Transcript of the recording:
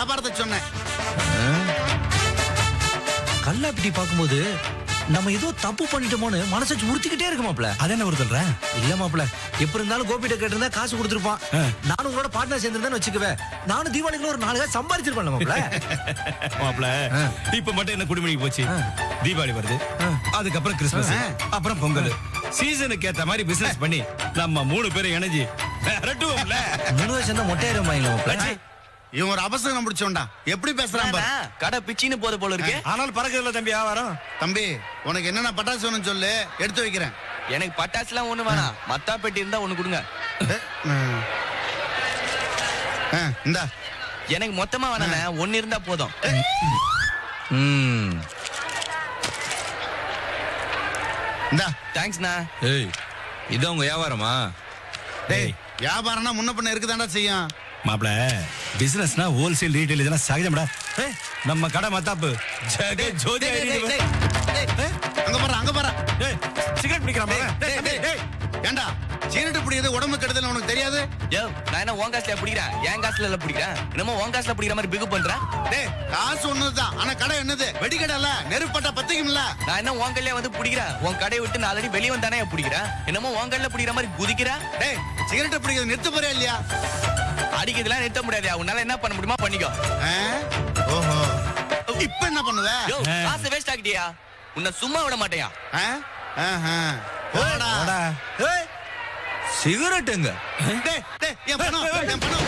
வியாபாரத்தை சொன்னேன். கல்லாப்பிட்டி பார்க்கும்போது நம்ம ஏதோ தப்பு பண்ணிட்டோமோன்னு மனசாச்சு உறுத்திக்கிட்டே இருக்கு மாப்ள. அது என்ன ஒரு சொல்ற? இல்ல மாப்ள, எப்படி இருந்தாலும் கோபிட்ட கேட்டிருந்தா காசு கொடுத்துருப்பான். நானும் உங்களோட பார்ட்னர் சேர்ந்திருந்தேன்னு வச்சுக்குவேன், நானும் தீபாவளிக்குள்ள ஒரு 4 காசு சம்பாதிச்சிருப்பேன் மாப்ள. மாப்ள இப்ப மட்டும் என்ன குடிமணிக்கு போச்சு. தீபாவளி வருது, அதுக்கப்புறம் கிறிஸ்துமஸ், அப்புறம் பொங்கல். சீசனுக்கு ஏத்த மாதிரி பிசினஸ் பண்ணி நம்ம 3 பேரும் இணைஞ்சு அரட்டுவோம்ல. 3 வருஷம் தான் மொட்டையாயிரம் மாப்ள. இவன் ஒரு அபசரம் பிடிச்சோண்டா. எப்படி பேசுறான் பாரு. கடை பிச்சின்னு போத போல இருக்கு. ஆனால் பறக்கல தம்பி வியாபாரம். தம்பி உனக்கு என்னென்ன பட்டாசு வேணும்னு சொல்லு, எடுத்து வைக்கிறேன். எனக்கு பட்டாசுலாம் ஒண்ணு வேணாம், மத்தா பெட்டி இருந்தா ஒண்ணு கொடுங்க. இந்தா. எனக்கு மொத்தமா வேணாண்ணே, ஒண்ணு இருந்தா போதும். இந்தா. தேங்க்ஸ்ண்ணா. ஏய், இதான் உங்க வியாபாரமா? டேய், வியாபாரம்னா முன்ன பின்ன இருக்குதாண்டா செய்யும். மாப்ள பிசினஸ்னா ஹோல்சேல் ரீட்டைல் இதெல்லாம் சகஜம்டா. நம்ம கடை மத்தாப்பு ஜெக ஜோதி. அங்க பாரு, அங்க பாரு. சிகரெட் பிடிக்கிறான். ஏண்டா சீரட்டு பிடிக்கிறது உடம்பு கெடுதல் உனக்கு தெரியாது? யோ, நான் என்ன உன் காசுல பிடிக்கிறேன், என் காசுல இல்ல பிடிக்கிறேன். என்னமோ உன் காசுல பிடிக்கிற மாதிரி பிகு பண்றேன். டேய், காசு ஒண்ணுதான், ஆனா கடை என்னது? வெடிக்கடை இல்ல, நெருப்பட்டா பத்திக்கும்ல. நான் என்ன உன் கல்லையா வந்து பிடிக்கிறேன், உன் கடையை விட்டு நான் ஆல்ரெடி வெளியே வந்தானே பிடிக்கிறேன். என்னமோ உன் கல்ல பிடிக்கிற மாதிரி குதிக்கிறேன். டேய், சிகரெட் பிடிக்கிறது நிறுத்த போறியா இல்லையா? அடிக்கிறதுலாம் நிறுத்த முடியாது, உன்னால என்ன பண்ண முடியுமா பண்ணிக்கோ. ஓஹோ, இப்ப என்ன பண்ணுவ? யோ, காசு வேஸ்ட் ஆகிட்டியா, உன்னை சும்மா விட மாட்டேயா. போடா. சிகரெட்டுங்க. டேய், டேய், என் பணம், என் பணம்.